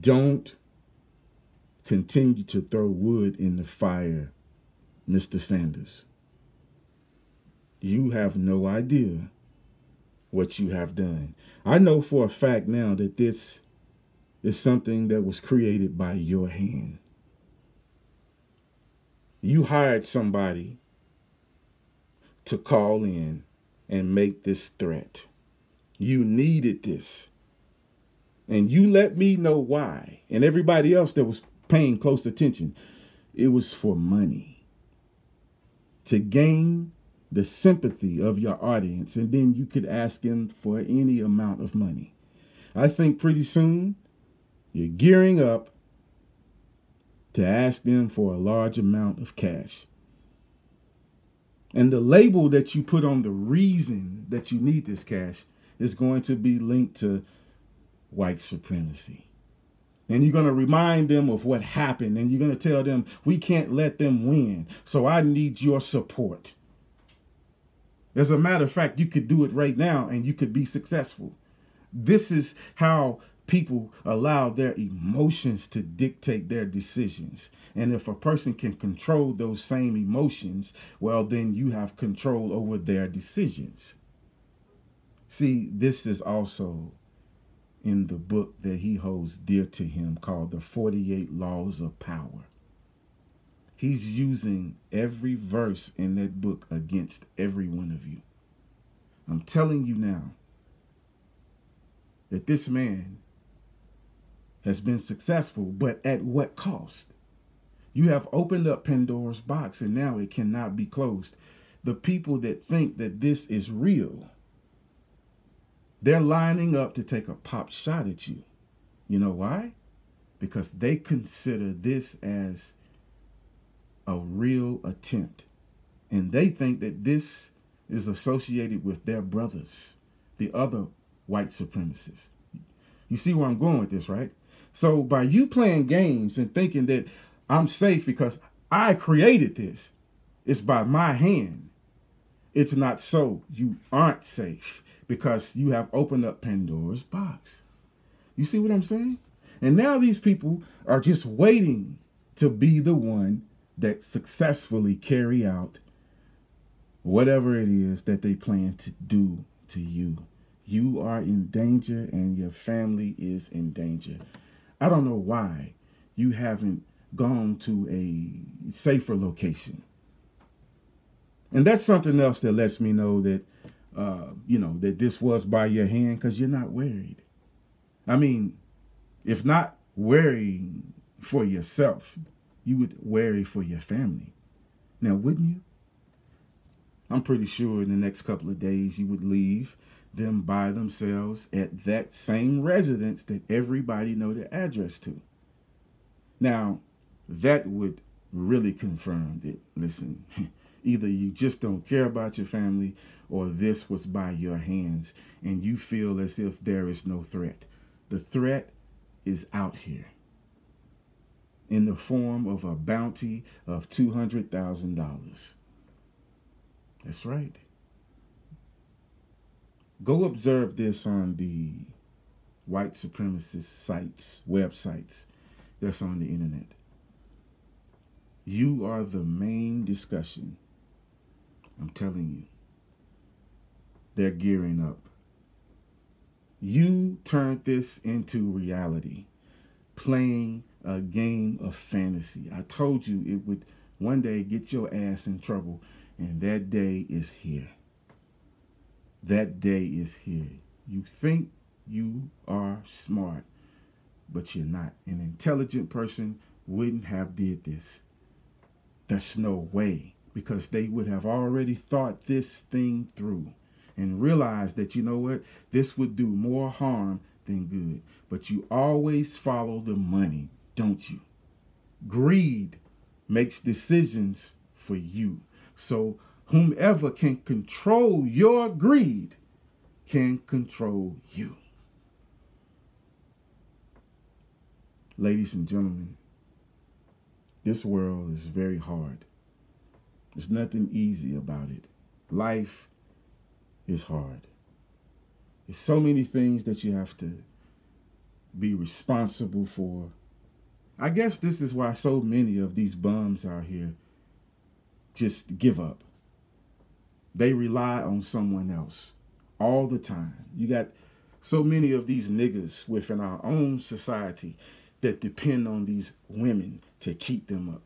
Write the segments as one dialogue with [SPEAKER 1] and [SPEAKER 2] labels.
[SPEAKER 1] Don't continue to throw wood in the fire, Mr. Sanders. You have no idea what you have done. I know for a fact now that this is something that was created by your hand. You hired somebody to call in and make this threat. You needed this. And you let me know why. And everybody else that was paying close attention, it was for money. To gain the sympathy of your audience, and then you could ask them for any amount of money. I think pretty soon you're gearing up to ask them for a large amount of cash. And the label that you put on the reason that you need this cash is going to be linked to white supremacy. And you're going to remind them of what happened, and you're going to tell them, we can't let them win, so I need your support. As a matter of fact, you could do it right now and you could be successful. This is how people allow their emotions to dictate their decisions. And if a person can control those same emotions, well, then you have control over their decisions. See, this is also in the book that he holds dear to him called The 48 Laws of Power. He's using every verse in that book against every one of you. I'm telling you now that this man has been successful, but at what cost? You have opened up Pandora's box and now it cannot be closed. The people that think that this is real, they're lining up to take a pop shot at you. You know why? Because they consider this as a real attempt. And they think that this is associated with their brothers, the other white supremacists. You see where I'm going with this, right? So by you playing games and thinking that I'm safe because I created this, it's by my hand. It's not so. You aren't safe because you have opened up Pandora's box. You see what I'm saying? And now these people are just waiting to be the one that successfully carry out whatever it is that they plan to do to you. You are in danger and your family is in danger. I don't know why you haven't gone to a safer location. And that's something else that lets me know that, that this was by your hand, because you're not worried. I mean, if not worrying for yourself, you would worry for your family. Now, wouldn't you? I'm pretty sure in the next couple of days you would leave them by themselves at that same residence that everybody know the address to. Now, that would really confirm that, listen, either you just don't care about your family or this was by your hands and you feel as if there is no threat. The threat is out here in the form of a bounty of $200,000. That's right. Go observe this on the white supremacist sites, websites that's on the internet. You are the main discussion. I'm telling you. They're gearing up. You turned this into reality, playing a game of fantasy. I told you it would one day get your ass in trouble, and that day is here. That day is here. You think you are smart, but you're not. An intelligent person wouldn't have did this. There's no way, because they would have already thought this thing through and realized that, you know what, this would do more harm than good. But you always follow the money, don't you? Greed makes decisions for you. So whomever can control your greed can control you. Ladies and gentlemen, this world is very hard. There's nothing easy about it. Life is hard. There's so many things that you have to be responsible for. I guess this is why so many of these bums out here just give up. They rely on someone else all the time. You got so many of these niggas within our own society that depend on these women to keep them up.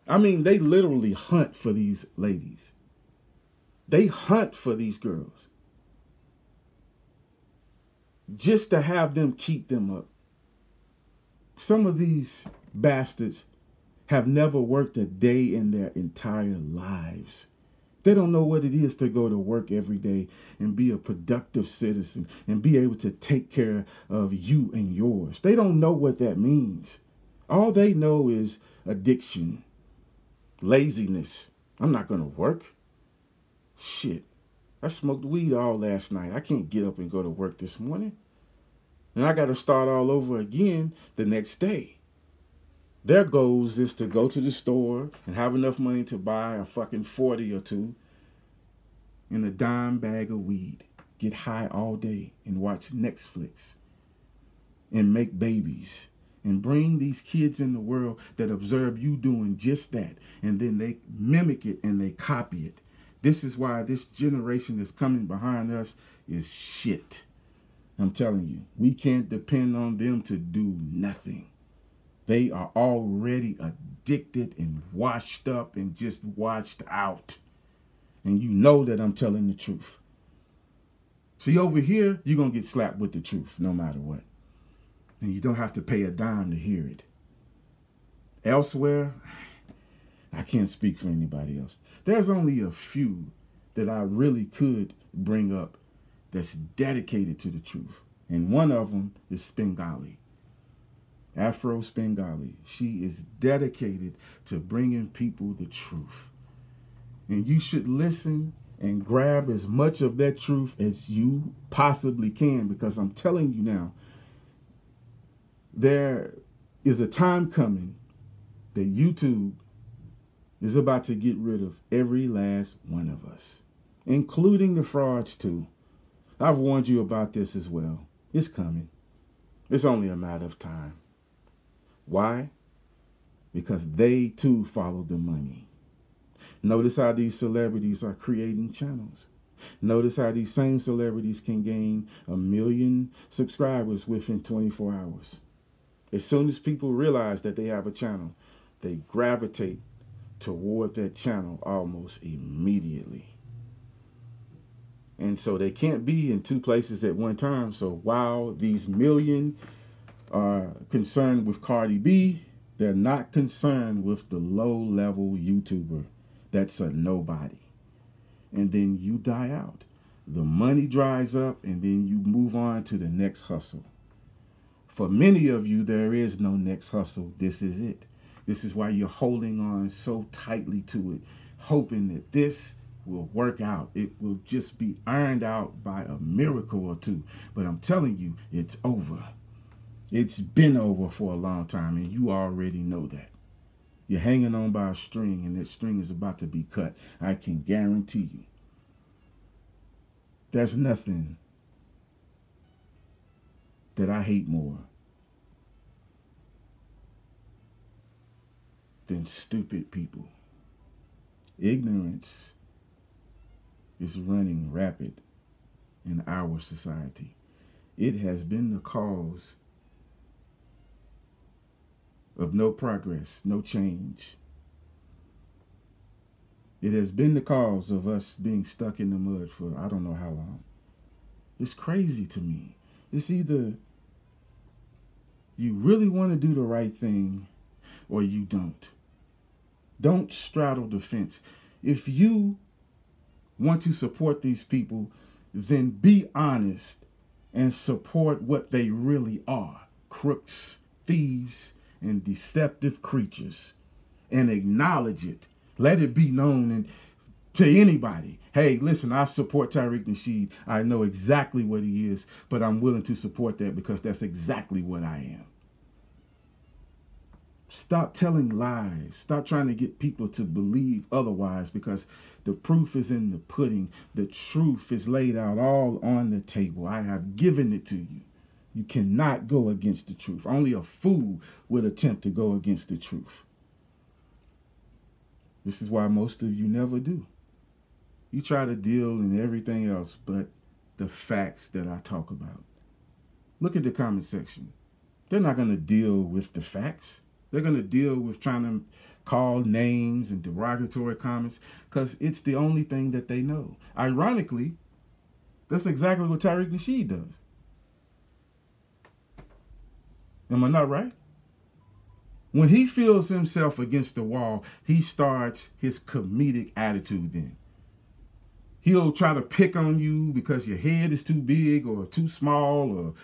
[SPEAKER 1] I mean, they literally hunt for these ladies. They hunt for these girls just to have them keep them up. Some of these bastards have never worked a day in their entire lives. They don't know what it is to go to work every day and be a productive citizen and be able to take care of you and yours. They don't know what that means. All they know is addiction, laziness. I'm not going to work. Shit. I smoked weed all last night. I can't get up and go to work this morning. And I got to start all over again the next day. Their goals is to go to the store and have enough money to buy a fucking 40 or two and a dime bag of weed, get high all day and watch Netflix and make babies and bring these kids in the world that observe you doing just that, and then they mimic it and they copy it. This is why this generation that's coming behind us is shit. I'm telling you, we can't depend on them to do nothing. They are already addicted and washed up and just washed out. And you know that I'm telling the truth. See, over here, you're going to get slapped with the truth no matter what. And you don't have to pay a dime to hear it. Elsewhere, I can't speak for anybody else. There's only a few that I really could bring up that's dedicated to the truth. And one of them is Spengali. Afro Spengali. She is dedicated to bringing people the truth. And you should listen and grab as much of that truth as you possibly can, because I'm telling you now, there is a time coming that YouTube is about to get rid of every last one of us, including the frauds too. I've warned you about this as well. It's coming. It's only a matter of time. Why? Because they too follow the money. Notice how these celebrities are creating channels. Notice how these same celebrities can gain 1 million subscribers within 24 hours. As soon as people realize that they have a channel, they gravitate toward that channel almost immediately. And so they can't be in two places at one time. So while these million are concerned with Cardi B, they're not concerned with the low-level YouTuber that's a nobody. And then you die out. The money dries up, and then you move on to the next hustle. For many of you, there is no next hustle. This is it. This is why you're holding on so tightly to it, hoping that this will work out. It will just be ironed out by a miracle or two. But I'm telling you, it's over. It's been over for a long time, and you already know that. You're hanging on by a string, and that string is about to be cut. I can guarantee you. There's nothing that I hate more than stupid people. Ignorance is running rapid in our society. It has been the cause of no progress, no change. It has been the cause of us being stuck in the mud for I don't know how long. It's crazy to me. It's either you really want to do the right thing or you don't. Don't straddle the fence. If you want to support these people, then be honest and support what they really are. Crooks, thieves, and deceptive creatures. And acknowledge it. Let it be known and to anybody. Hey, listen, I support Tariq Nasheed. I know exactly what he is, but I'm willing to support that because that's exactly what I am. Stop telling lies. Stop trying to get people to believe otherwise, because the proof is in the pudding. The truth is laid out all on the table. I have given it to you. You cannot go against the truth. Only a fool would attempt to go against the truth. This is why most of you never do. You try to deal in everything else but the facts that I talk about. Look at the comment section. They're not going to deal with the facts. They're going to deal with trying to call names and derogatory comments because it's the only thing that they know. Ironically, that's exactly what Tariq Nasheed does. Am I not right? When he feels himself against the wall, he starts his comedic attitude then. He'll try to pick on you because your head is too big or too small or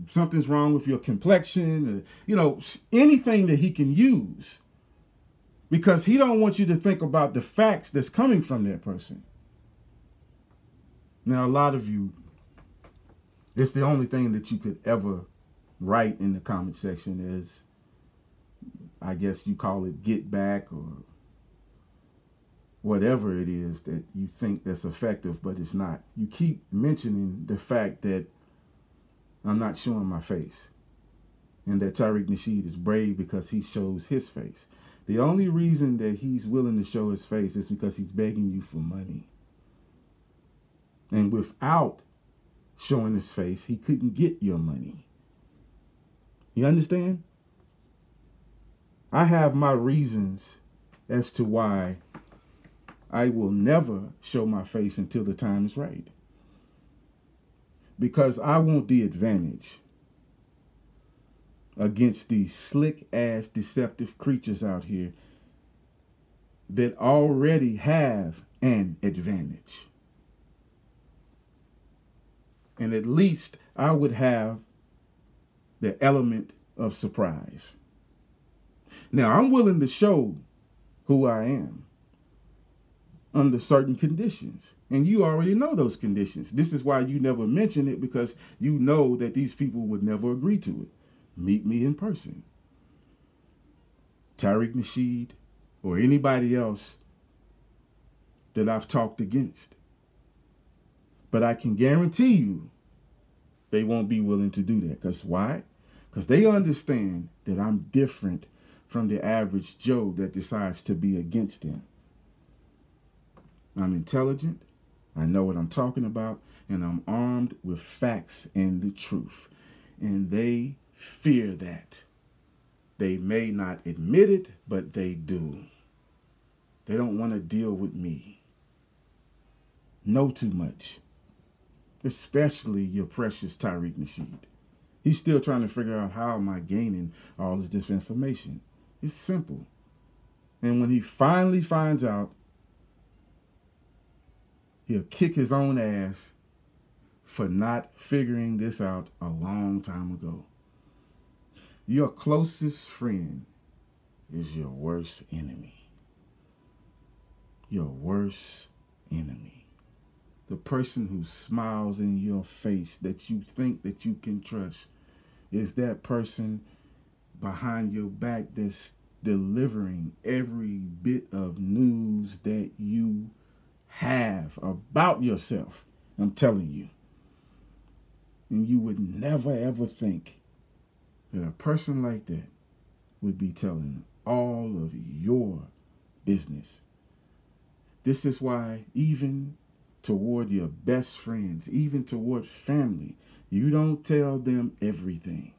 [SPEAKER 1] something's wrong with your complexion, or, anything that he can use because he don't want you to think about the facts that's coming from that person. Now, a lot of you, it's the only thing that you could ever write in the comment section is, I guess you call it get back or whatever it is that you think that's effective, but it's not. You keep mentioning the fact that I'm not showing my face and that Tariq Nasheed is brave because he shows his face. The only reason that he's willing to show his face is because he's begging you for money. And without showing his face, he couldn't get your money. You understand? I have my reasons as to why I will never show my face until the time is right. Because I want the advantage against these slick-ass deceptive creatures out here that already have an advantage. And at least I would have the element of surprise. Now, I'm willing to show who I am under certain conditions. And you already know those conditions. This is why you never mention it, because you know that these people would never agree to it. Meet me in person. Tariq Nasheed or anybody else that I've talked against. But I can guarantee you they won't be willing to do that. Because why? Because they understand that I'm different from the average Joe that decides to be against them. I'm intelligent, I know what I'm talking about, and I'm armed with facts and the truth. And they fear that. They may not admit it, but they do. They don't want to deal with me. Know too much. Especially your precious Tariq Nasheed. He's still trying to figure out how am I gaining all this information. It's simple. And when he finally finds out, he'll kick his own ass for not figuring this out a long time ago. Your closest friend is your worst enemy. Your worst enemy. The person who smiles in your face that you think that you can trust is that person behind your back that's delivering every bit of news that you have about yourself. I'm telling you. And you would never ever think that a person like that would be telling all of your business. This is why even toward your best friends, even toward family, you don't tell them everything.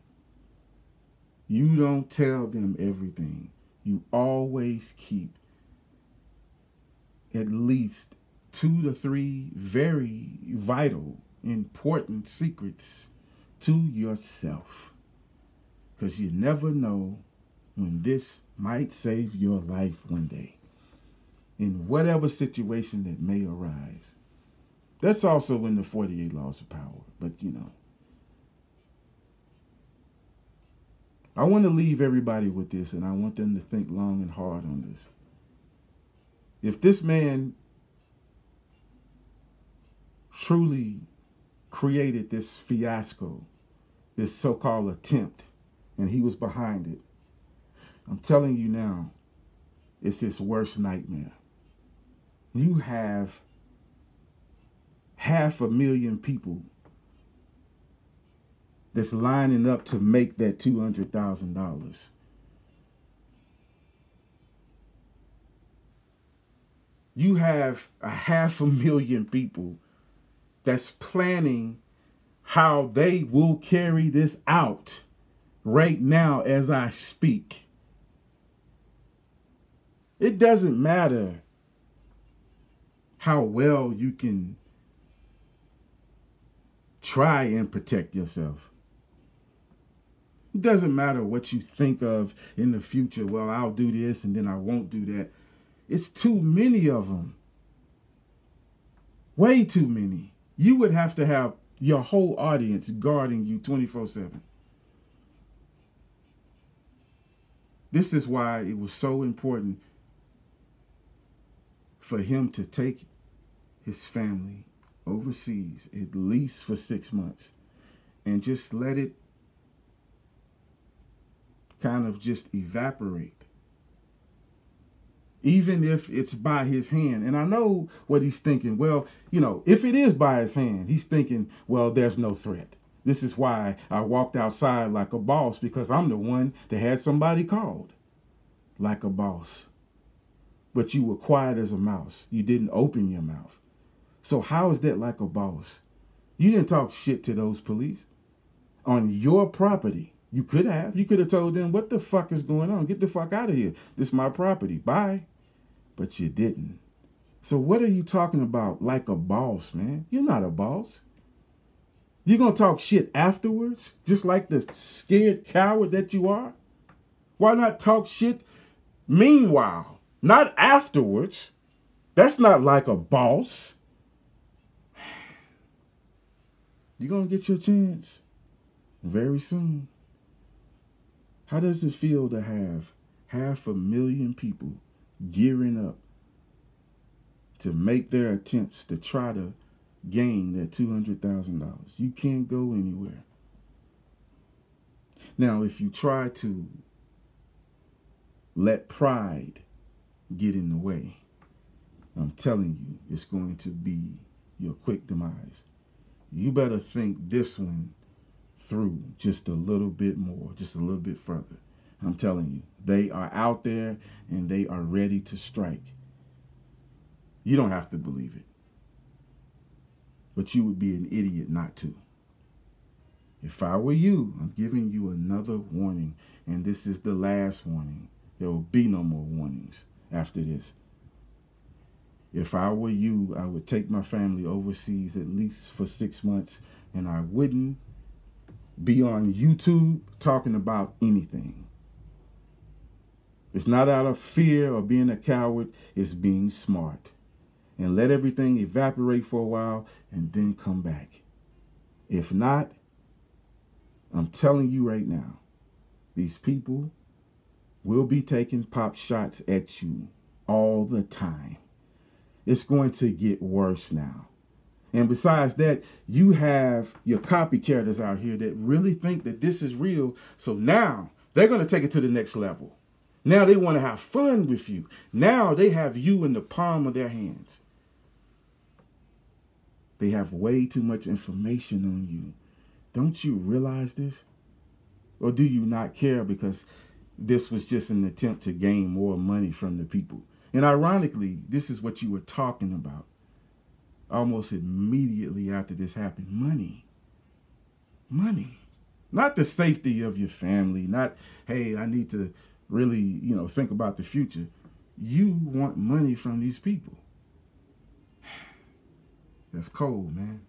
[SPEAKER 1] You don't tell them everything. You always keep at least 2 to 3 very vital, important secrets to yourself. Because you never know when this might save your life one day. In whatever situation that may arise. That's also in the 48 laws of power. But, I want to leave everybody with this, and I want them to think long and hard on this. If this man truly created this fiasco, this so-called attempt, and he was behind it, I'm telling you now, it's his worst nightmare. You have 500,000 people that's lining up to make that $200,000. You have 500,000 people that's planning how they will carry this out right now as I speak. It doesn't matter how well you can try and protect yourself. It doesn't matter what you think of in the future. Well, I'll do this and then I won't do that. It's too many of them. Way too many. You would have to have your whole audience guarding you 24/7. This is why it was so important for him to take his family overseas, at least for 6 months, and just let it kind of just evaporate. Even if it's by his hand. And I know what he's thinking. Well, if it is by his hand, he's thinking, well, there's no threat. This is why I walked outside like a boss, because I'm the one that had somebody called like a boss. But you were quiet as a mouse. You didn't open your mouth. So how is that like a boss? You didn't talk shit to those police on your property. You could have. You could have told them, what the fuck is going on? Get the fuck out of here. This is my property. Bye. But you didn't. So what are you talking about like a boss, man? You're not a boss. You're going to talk shit afterwards, just like the scared coward that you are? Why not talk shit meanwhile, not afterwards? That's not like a boss. You're going to get your chance very soon. How does it feel to have 500,000 people gearing up to make their attempts to try to gain that $200,000? You can't go anywhere. Now, if you try to let pride get in the way, I'm telling you, it's going to be your quick demise. You better think this one through just a little bit more, just a little bit further. I'm telling you, they are out there and they are ready to strike. You don't have to believe it, but you would be an idiot not to. If I were you, I'm giving you another warning, and this is the last warning. There will be no more warnings after this. If I were you, I would take my family overseas at least for 6 months, and I wouldn't be on YouTube talking about anything. It's not out of fear or being a coward. It's being smart. And let everything evaporate for a while and then come back. If not, I'm telling you right now, these people will be taking pop shots at you all the time. It's going to get worse now. And besides that, you have your copycatters out here that really think that this is real. So now they're going to take it to the next level. Now they want to have fun with you. Now they have you in the palm of their hands. They have way too much information on you. Don't you realize this? Or do you not care because this was just an attempt to gain more money from the people? And ironically, this is what you were talking about almost immediately after this happened. Money. Money. Not the safety of your family. Not, hey, I need to really, think about the future. You want money from these people. That's cold, man.